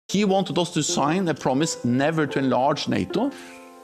He wanted us to sign a promise never to enlarge NATO.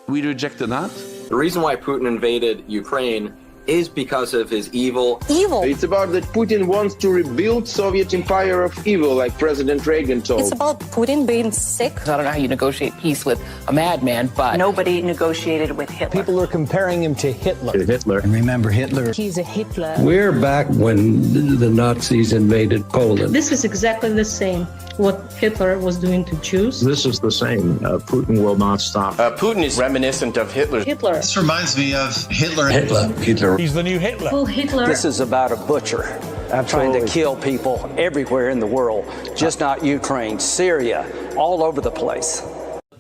We rejected that. The reason why Putin invaded Ukraine is because of his evil. It's about that Putin wants to rebuild Soviet empire of evil, like President Reagan told. It's about Putin being sick. I don't know how you negotiate peace with a madman, but nobody negotiated with Hitler. People are comparing him to Hitler. And remember Hitler. He's a Hitler. We're back when the Nazis invaded Poland. This is exactly the same what Hitler was doing to Jews. This is the same. Putin will not stop. Putin is reminiscent of Hitler. This reminds me of Hitler. Hitler. He's the new Hitler. Full Hitler. This is about a butcher trying to kill people everywhere in the world, just not Ukraine, Syria, all over the place.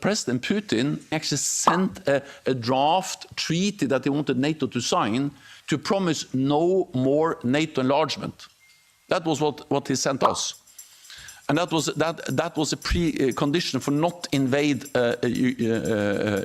President Putin actually sent a draft treaty that he wanted NATO to sign to promise no more NATO enlargement. That was what he sent us. And that was a precondition for not invade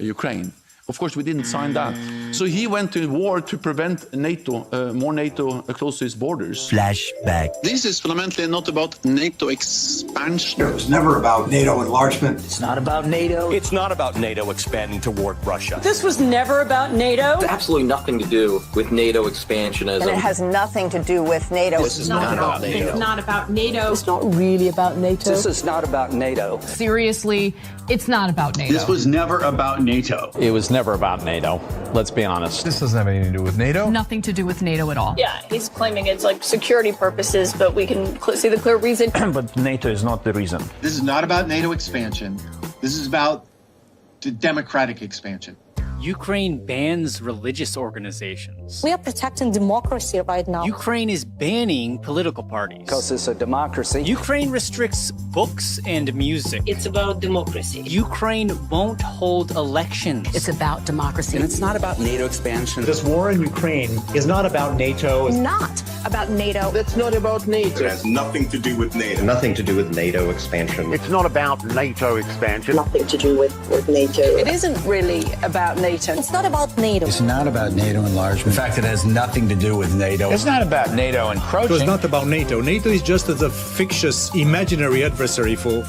Ukraine. Of course, we didn't sign that. So he went to war to prevent NATO, more NATO close to his borders. Flashback. This is fundamentally not about NATO expansion. It was never about NATO enlargement. It's not about NATO. It's not about NATO expanding toward Russia. This was never about NATO. It's absolutely nothing to do with NATO expansionism. And it has nothing to do with NATO. This is not about NATO. It's not about NATO. it's not really about NATO. This is not about NATO. Seriously, it's not about NATO. This was never about NATO. It was never about NATO. Let's be honest. This doesn't have anything to do with NATO. Nothing to do with NATO at all. Yeah, he's claiming it's like security purposes, but we can see the clear reason. But NATO is not the reason. This is not about NATO expansion. This is about the democratic expansion. Ukraine bans religious organizations. We are protecting democracy right now. Ukraine is banning political parties. Because it's a democracy. Ukraine restricts books and music. It's about democracy. Ukraine won't hold elections. It's about democracy. And it's not about NATO expansion. This war in Ukraine is not about NATO. It's not about NATO. That's not about NATO. It has nothing to do with NATO. Nothing to do with NATO expansion. It's not about NATO expansion. Nothing to do with NATO. It isn't really about NATO. It's not about NATO. It's not about NATO enlargement. In fact, it has nothing to do with NATO. It's not about NATO encroaching. It was not about NATO. NATO is just a fictitious, imaginary adversary for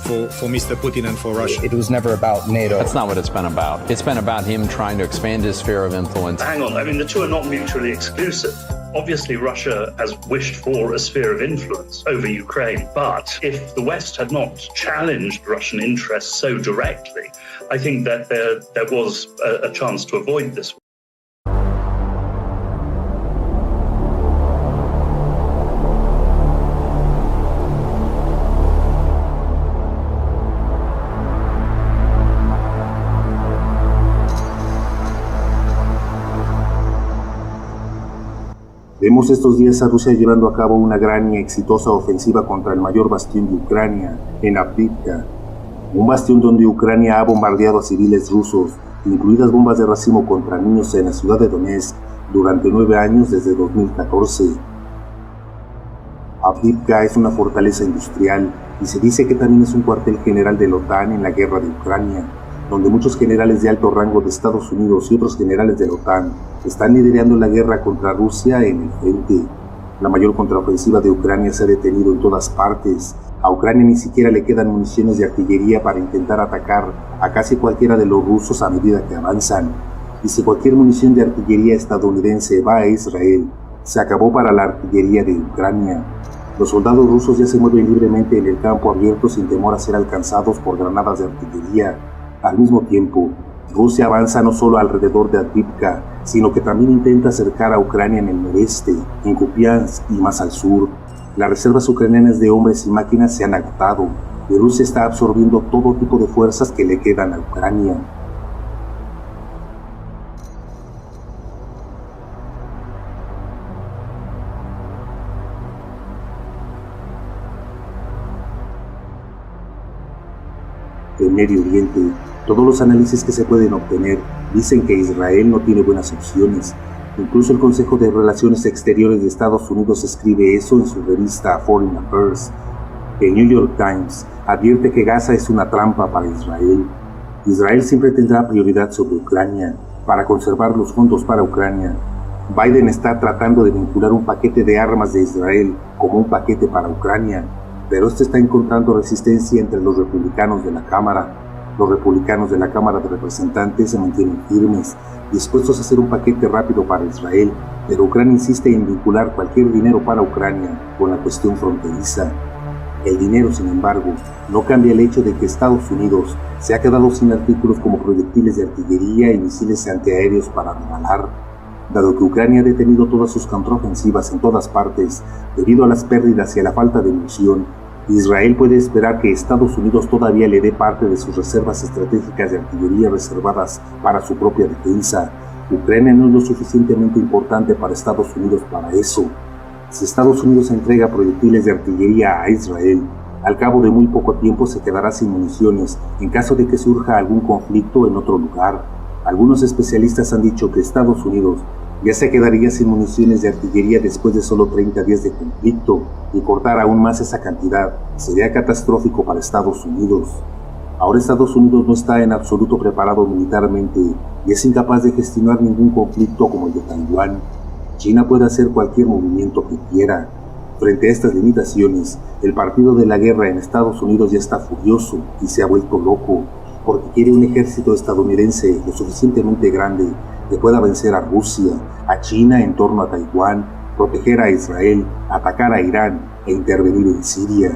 Mr. Putin and for Russia. It was never about NATO. That's not what it's been about. It's been about him trying to expand his sphere of influence. Hang on, I mean, the two are not mutually exclusive. Obviously, Russia has wished for a sphere of influence over Ukraine. But if the West had not challenged Russian interests so directly, I think that there was a chance to avoid this. Vemos estos días a Rusia llevando a cabo una gran y exitosa ofensiva contra el mayor bastión de Ucrania, en Avdiivka, un bastión donde Ucrania ha bombardeado a civiles rusos, incluidas bombas de racimo contra niños en la ciudad de Donetsk durante 9 años desde 2014. Avdiivka es una fortaleza industrial y se dice que también es un cuartel general de la OTAN en la guerra de Ucrania, donde muchos generales de alto rango de Estados Unidos y otros generales de la OTAN están liderando la guerra contra Rusia en el frente. La mayor contraofensiva de Ucrania se ha detenido en todas partes. A Ucrania ni siquiera le quedan municiones de artillería para intentar atacar a casi cualquiera de los rusos a medida que avanzan. Y si cualquier munición de artillería estadounidense va a Israel, se acabó para la artillería de Ucrania. Los soldados rusos ya se mueven libremente en el campo abierto sin temor a ser alcanzados por granadas de artillería. Al mismo tiempo, Rusia avanza no solo alrededor de Avdiivka, sino que también intenta acercar a Ucrania en el noreste, en Kupiansk y más al sur. Las reservas ucranianas de hombres y máquinas se han agotado, y Rusia está absorbiendo todo tipo de fuerzas que le quedan a Ucrania. En Medio Oriente, todos los análisis que se pueden obtener dicen que Israel no tiene buenas opciones. Incluso el Consejo de Relaciones Exteriores de Estados Unidos escribe eso en su revista Foreign Affairs. El New York Times advierte que Gaza es una trampa para Israel. Israel siempre tendrá prioridad sobre Ucrania para conservar los fondos para Ucrania. Biden está tratando de vincular un paquete de armas de Israel como un paquete para Ucrania. pero este está encontrando resistencia entre los republicanos de la Cámara. Los republicanos de la Cámara de Representantes se mantienen firmes, dispuestos a hacer un paquete rápido para Israel, pero Ucrania insiste en vincular cualquier dinero para Ucrania con la cuestión fronteriza. El dinero, sin embargo, no cambia el hecho de que Estados Unidos se ha quedado sin artículos como proyectiles de artillería y misiles antiaéreos para regalar. Dado que Ucrania ha detenido todas sus contraofensivas en todas partes debido a las pérdidas y a la falta de munición, Israel puede esperar que Estados Unidos todavía le dé parte de sus reservas estratégicas de artillería reservadas para su propia defensa. Ucrania no es lo suficientemente importante para Estados Unidos para eso. Si Estados Unidos entrega proyectiles de artillería a Israel, al cabo de muy poco tiempo se quedará sin municiones en caso de que surja algún conflicto en otro lugar. Algunos especialistas han dicho que Estados Unidos ya se quedaría sin municiones de artillería después de solo 30 días de conflicto, y cortar aún más esa cantidad sería catastrófico para Estados Unidos. Ahora Estados Unidos no está en absoluto preparado militarmente y es incapaz de gestionar ningún conflicto como el de Taiwán. China puede hacer cualquier movimiento que quiera. Frente a estas limitaciones, el partido de la guerra en Estados Unidos ya está furioso y se ha vuelto loco, porque quiere un ejército estadounidense lo suficientemente grande que pueda vencer a Rusia, a China en torno a Taiwán, proteger a Israel, atacar a Irán e intervenir en Siria.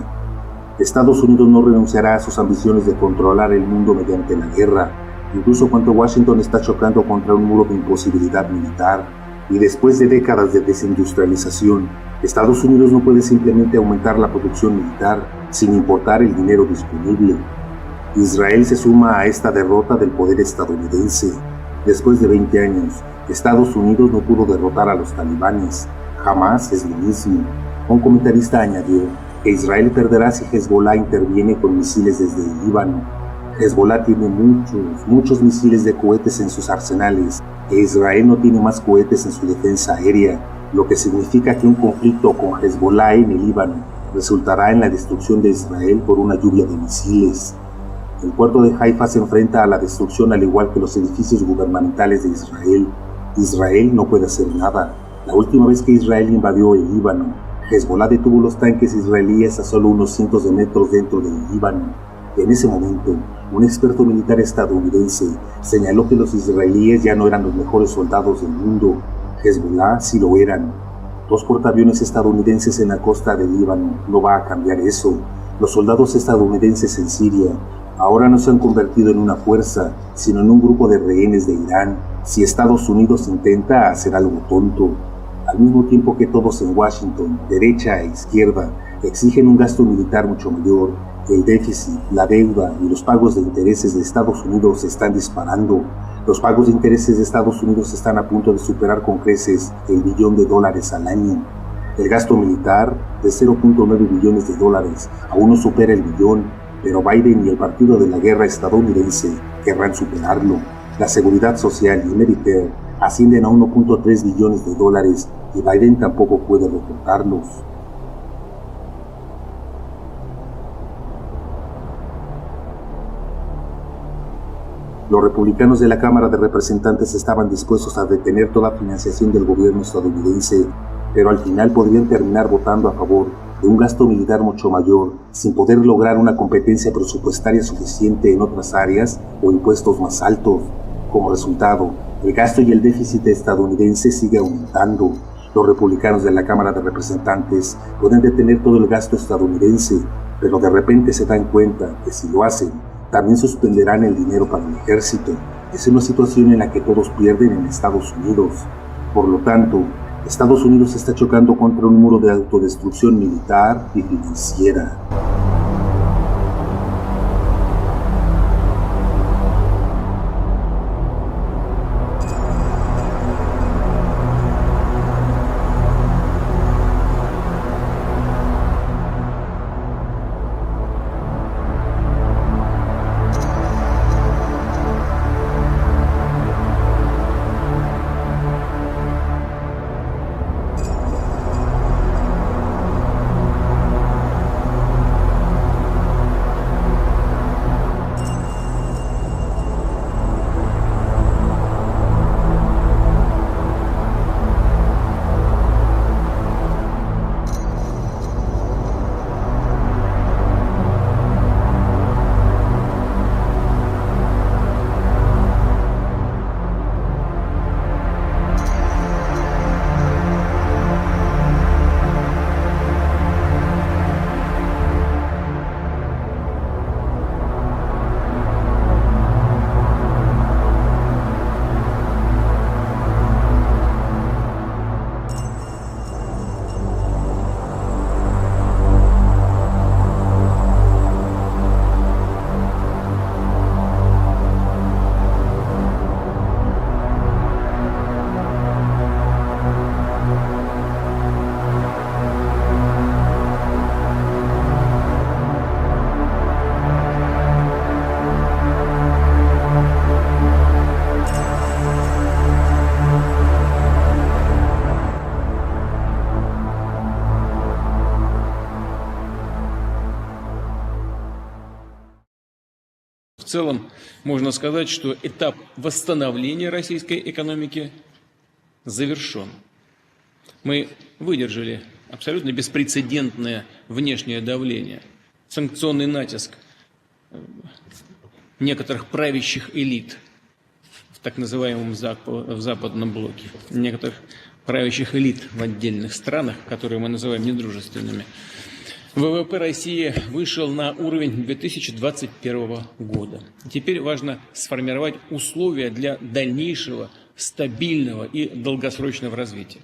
Estados Unidos no renunciará a sus ambiciones de controlar el mundo mediante la guerra, incluso cuando Washington está chocando contra un muro de imposibilidad militar. Y después de décadas de desindustrialización, Estados Unidos no puede simplemente aumentar la producción militar sin importar el dinero disponible. Israel se suma a esta derrota del poder estadounidense. Después de 20 años, Estados Unidos no pudo derrotar a los talibanes. Jamás es lo mismo. Un comentarista añadió que Israel perderá si Hezbollah interviene con misiles desde el Líbano. Hezbollah tiene muchos misiles de cohetes en sus arsenales, e Israel no tiene más cohetes en su defensa aérea, lo que significa que un conflicto con Hezbollah en el Líbano resultará en la destrucción de Israel por una lluvia de misiles. El puerto de Haifa se enfrenta a la destrucción al igual que los edificios gubernamentales de Israel. Israel no puede hacer nada. La última vez que Israel invadió el Líbano, Hezbollah detuvo los tanques israelíes a solo unos cientos de metros dentro del Líbano. En ese momento, un experto militar estadounidense señaló que los israelíes ya no eran los mejores soldados del mundo. Hezbollah sí lo eran. 2 portaaviones estadounidenses en la costa del Líbano no va a cambiar eso. Los soldados estadounidenses en Siria ahora no se han convertido en una fuerza, sino en un grupo de rehenes de Irán, si Estados Unidos intenta hacer algo tonto. Al mismo tiempo que todos en Washington, derecha e izquierda, exigen un gasto militar mucho mayor, el déficit, la deuda y los pagos de intereses de Estados Unidos se están disparando. Los pagos de intereses de Estados Unidos están a punto de superar con creces el $1 billón al año. El gasto militar, de 0.9 billones de dólares, aún no supera el billón, pero Biden y el partido de la guerra estadounidense querrán superarlo. La seguridad social y Medicare ascienden a 1.3 billones de dólares y Biden tampoco puede recortarlos. Los republicanos de la Cámara de Representantes estaban dispuestos a detener toda financiación del gobierno estadounidense, pero al final podrían terminar votando a favor de un gasto militar mucho mayor, sin poder lograr una competencia presupuestaria suficiente en otras áreas o impuestos más altos. Como resultado, el gasto y el déficit estadounidense sigue aumentando. Los republicanos de la Cámara de Representantes pueden detener todo el gasto estadounidense, pero de repente se dan cuenta que si lo hacen, también suspenderán el dinero para el ejército. Es una situación en la que todos pierden en Estados Unidos. Por lo tanto, Estados Unidos está chocando contra un muro de autodestrucción militar y financiera. целом можно сказать, что этап восстановления российской экономики завершен. Мы выдержали абсолютно беспрецедентное внешнее давление, санкционный натиск некоторых правящих элит в так называемом в западном блоке, некоторых правящих элит в отдельных странах, которые мы называем недружественными. ВВП России вышел на уровень 2021 года. Теперь важно сформировать условия для дальнейшего стабильного и долгосрочного развития.